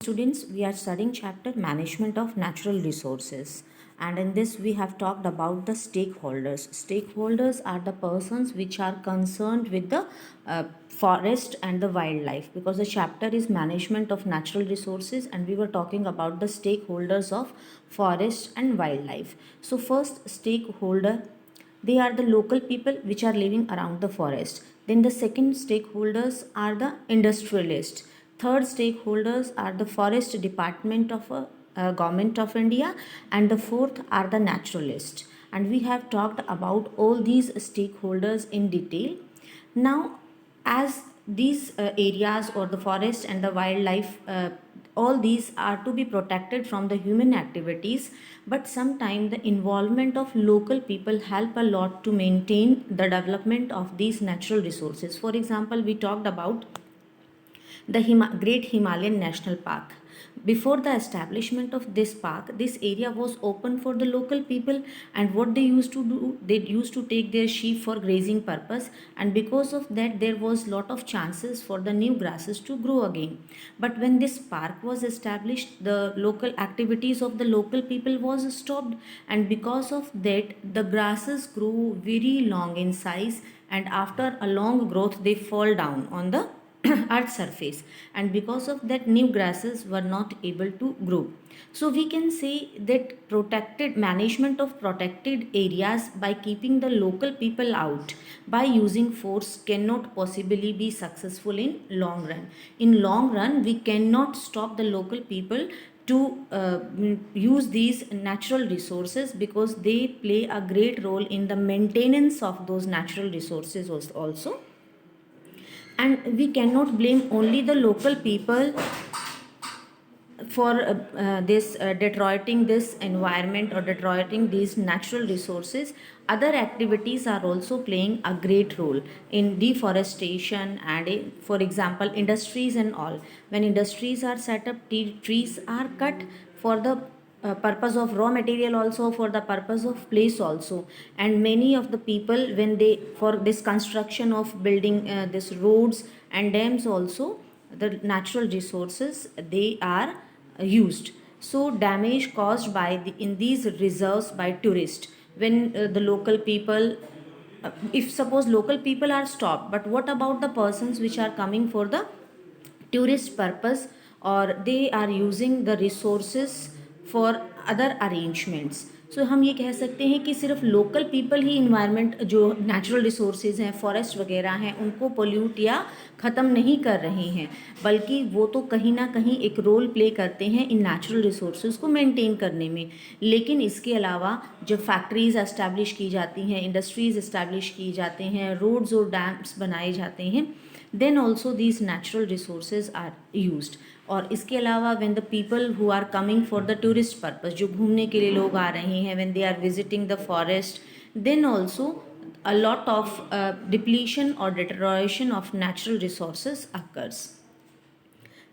Students, we are studying chapter Management of Natural Resources, and in this we have talked about the stakeholders. Stakeholders are the persons which are concerned with the forest and the wildlife, because the chapter is Management of Natural Resources and we were talking about the stakeholders of forest and wildlife. So first stakeholder, they are the local people which are living around the forest. Then the second stakeholders are the industrialists. Third stakeholders are the forest department of a government of India, and the fourth are the naturalists. And we have talked about all these stakeholders in detail. Now, as these areas or the forest and the wildlife, all these are to be protected from the human activities, but sometimes the involvement of local people help a lot to maintain the development of these natural resources. For example, we talked about the Great Himalayan National Park. Before the establishment of this park, this area was open for the local people, and what they used to do, they used to take their sheep for grazing purpose, and because of that there was lot of chances for the new grasses to grow again. But when this park was established, the local activities of the local people was stopped, and because of that the grasses grew very long in size, and after a long growth they fall down on the earth surface, and because of that new grasses were not able to grow. So we can say that protected management of protected areas by keeping the local people out by using force cannot possibly be successful in long run. In long run we cannot stop the local people to use these natural resources, because they play a great role in the maintenance of those natural resources also. And we cannot blame only the local people for this detroiting this environment or detroiting these natural resources. Other activities are also playing a great role in deforestation and for example industries and all. When industries are set up, trees are cut for the purpose of raw material, also for the purpose of place also. And many of the people, when they for this construction of building this roads and dams also, the natural resources they are used. So damage caused by in these reserves by tourists, when the local people, if suppose local people are stopped, but what about the persons which are coming for the tourist purpose, or they are using the resources for other arrangements. सो हम ये कह सकते हैं कि सिर्फ local people ही environment जो natural resources हैं, forest वगैरह हैं, उनको पोल्यूट या ख़त्म नहीं कर रहे हैं, बल्कि वो तो कहीं ना कहीं एक रोल प्ले करते हैं इन नेचुरल रिसोर्सेज को मेंटेन करने में. लेकिन इसके अलावा जब फैक्ट्रीज़ एस्टैब्लिश की जाती हैं, इंडस्ट्रीज़ एस्टैब्लिश की जाते हैं, रोड्स और डैम्स बनाए जाते हैं, then also these natural resources are used. और इसके अलावा when the people who are coming for the tourist purpose, जो घूमने के लिए लोग आ रहे हैं, when they are visiting the forest, then also a lot of depletion or deterioration of natural resources occurs.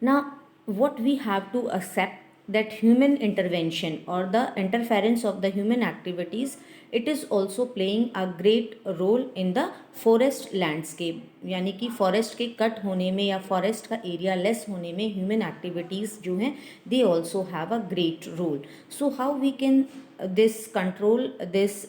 Now, what we have to accept that human intervention or the interference of the human activities, it is also playing a great role in the forest landscape. यानी कि forest के cut होने में या forest का area less होने में human activities जो हैं they also have a great role. So how we can this control this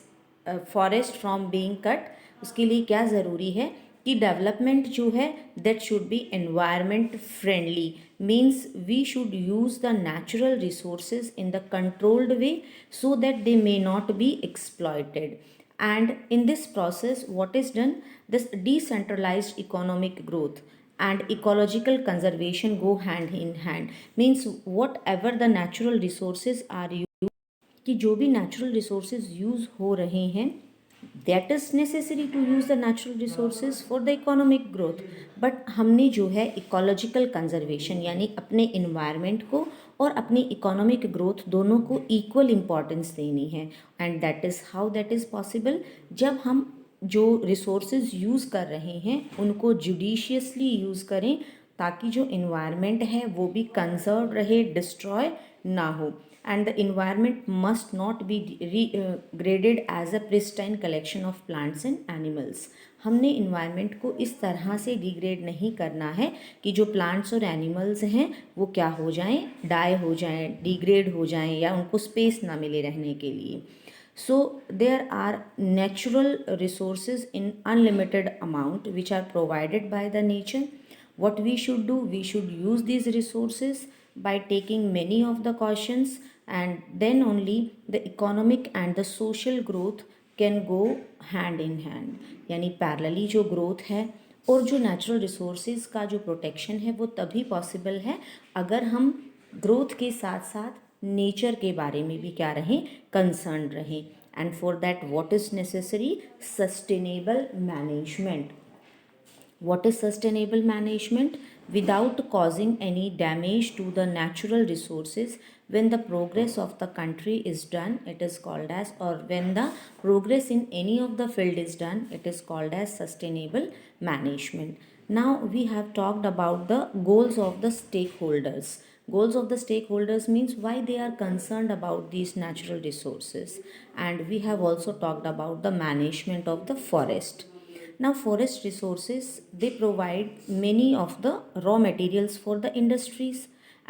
forest from being cut, उसके लिए क्या ज़रूरी है कि डेवलपमेंट जो है that should be environment friendly. Means we should use the natural resources in the controlled way so that they may not be exploited. And in this process what is done, this decentralized economic growth and ecological conservation go hand in hand. Means whatever the natural resources are used, कि जो भी natural resources use हो रहे हैं, that is necessary to use the natural resources for the economic growth. But हमने जो है ecological conservation यानी अपने इन्वायरमेंट को और अपनी इकोनॉमिक ग्रोथ दोनों को इक्वल इम्पॉर्टेंस देनी है. And that is how that is possible, जब हम जो रिसोर्सेज यूज़ कर रहे हैं उनको जुडिशियसली यूज़ करें, ताकि जो इन्वायरमेंट है वो भी कंजर्व रहे, डिस्ट्रॉय ना हो। And the environment must not be graded as a pristine collection of plants and animals. हमने इन्वायरमेंट को इस तरह से डिग्रेड नहीं करना है कि जो प्लांट्स और एनिमल्स हैं वो क्या हो जाएं, डाई हो जाएं, डिग्रेड हो जाएं, या उनको स्पेस ना मिले रहने के लिए। So there are natural resources in unlimited amount which are provided by the nature. What we should do, we should use these resources by taking many of the cautions, and then only the economic and the social growth can go hand in hand. यानी parallelly जो growth है और जो natural resources का जो protection है वो तभी पॉसिबल है अगर हम ग्रोथ के साथ साथ नेचर के बारे में भी क्या रहें, कंसर्न रहें। And for that what is necessary, sustainable management. What is sustainable management? Without causing any damage to the natural resources, when the progress of the country is done, it is called as, or when the progress in any of the field is done, it is called as sustainable management. Now we have talked about the goals of the stakeholders. Goals of the stakeholders means why they are concerned about these natural resources, and we have also talked about the management of the forest. Now forest resources, they provide many of the raw materials for the industries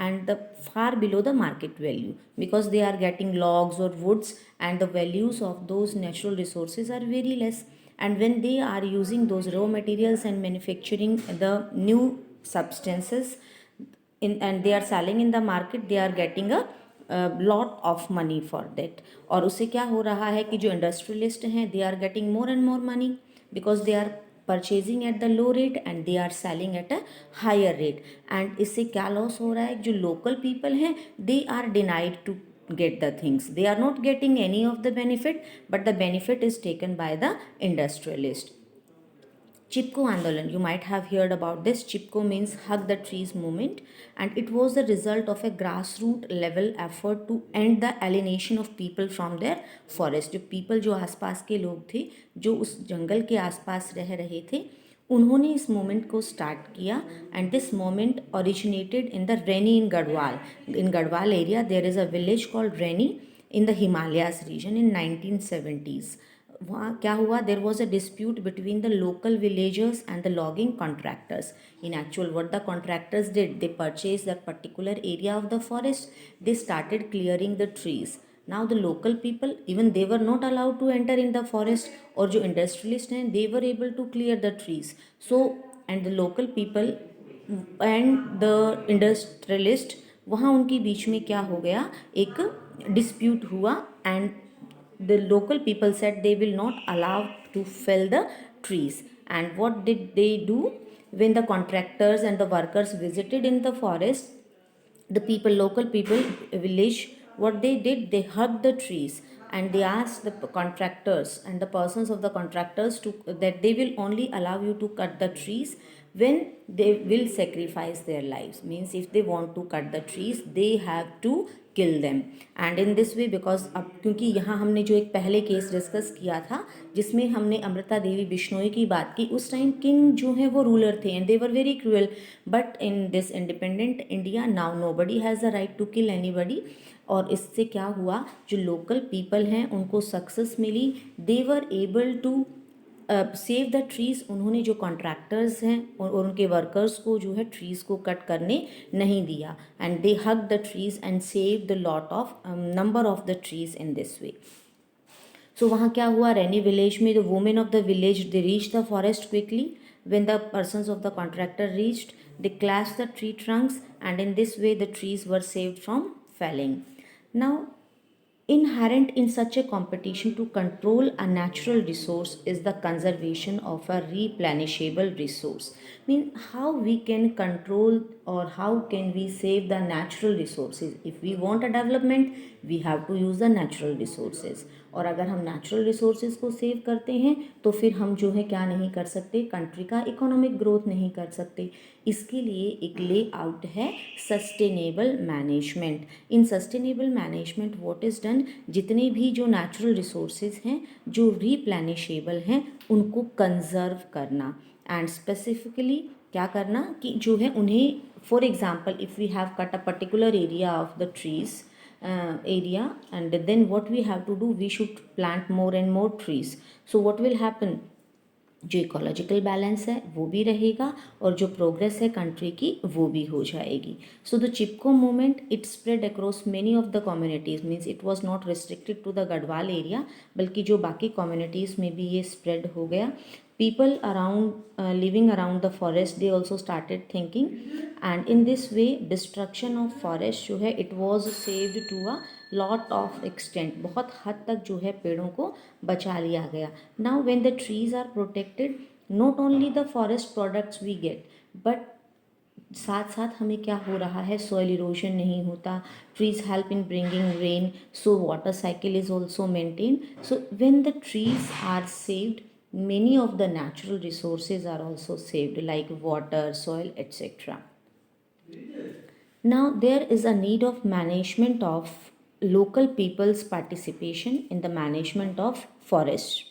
and the far below the market value, because they are getting logs or woods and the values of those natural resources are very less. And when they are using those raw materials and manufacturing the new substances and they are selling in the market, they are getting a lot of money for that. और उससे क्या हो रहा है कि जो industrialist हैं, they are getting more and more money because they are purchasing at the low rate and they are selling at a higher rate. And इससे क्या लॉस हो रहा है, जो लोकल पीपल हैं they are denied to get the things. They are not getting any of the benefit, but the benefit is taken by the industrialist. Chipko Andolan, you might have heard about this. Chipko means Hug the Trees movement, and it was the result of a grassroots level effort to end the alienation of people from their forest. जो people जो आसपास के लोग थे, जो उस जंगल के आसपास रह रहे थे, उन्होंने इस मोमेंट को स्टार्ट किया। And this movement originated in the Reni in Garhwal. In Garhwal area there is a village called Reni in the Himalayas region in 1970s. वहाँ क्या हुआ, there was a dispute between the local villagers and the logging contractors. In actual what the contractors did, they purchase that particular area of the forest, they started clearing the trees. Now the local people, even they were not allowed to enter in the forest, और जो industrialist हैं they were able to clear the trees. So and the local people and the industrialist, वहाँ उनके बीच में क्या हो गया, एक डिस्प्यूट हुआ. And the local people said they will not allow to fell the trees. And what did they do? When the contractors and the workers visited in the forest, the people, local people, village, what they did, they hugged the trees and they asked the contractors and the persons of the contractors to that they will only allow you to cut the trees when they will sacrifice their lives. Means if they want to cut the trees, they have to kill them. And in this way, because अब क्योंकि यहाँ हमने जो एक पहले case discuss किया था जिसमें हमने अमृता देवी बिश्नोई की बात की, उस टाइम किंग जो है वो रूलर थे and they were very cruel. But in this independent India now nobody has the right to kill anybody. और इससे क्या हुआ, जो लोकल पीपल हैं उनको सक्सेस मिली. They were able to save the trees. उन्होंने जो कॉन्ट्रैक्टर्स हैं और उनके वर्कर्स को जो है ट्रीज़ को कट करने नहीं दिया. And they hug the trees and save the lot of number of the trees in this way. So वहाँ क्या हुआ, रेनी विलेज में the women of the village they reach the forest quickly. when the persons of the contractor reached, they clashed the tree trunks, and in this way the trees were saved from falling. Now inherent in such a competition to control a natural resource is the conservation of a replenishable resource. Mean how we can control or how can we save the natural resources. If we want a development, we have to use the natural resources. और अगर हम natural resources को save करते हैं तो फिर हम जो है क्या नहीं कर सकते, कंट्री का इकोनॉमिक ग्रोथ नहीं कर सकते. इसके लिए एक लेआउट है sustainable management. In sustainable management what is done, जितने भी जो नेचुरल रिसोर्सेज हैं जो रिप्लेनिशेबल हैं उनको कंजर्व करना. एंड स्पेसिफिकली क्या करना कि जो है उन्हें, for example if we have cut a particular area of the trees area, and then what we have to do, we should plant more and more trees. So what will happen, जो ecological balance है वो भी रहेगा और जो progress है country की वो भी हो जाएगी. So the Chipko movement it spread across many of the communities, means it was not restricted to the Garhwal area, बल्कि जो बाकी कम्युनिटीज़ में भी ये स्प्रेड हो गया. People around living around the forest, they also started thinking, and in this way destruction of forest जो है it was saved to a lot of extent, बहुत हद तक जो है पेड़ों को बचा लिया गया. Now when the trees are protected, not only the forest products we get, but साथ साथ हमें क्या हो रहा है, सॉइल इरोजन नहीं होता. Trees help in bringing rain, so water cycle is also maintain. So when the trees are saved, many of the natural resources are also saved, like water, soil, etc. Now there is a need of management of local people's participation in the management of forests.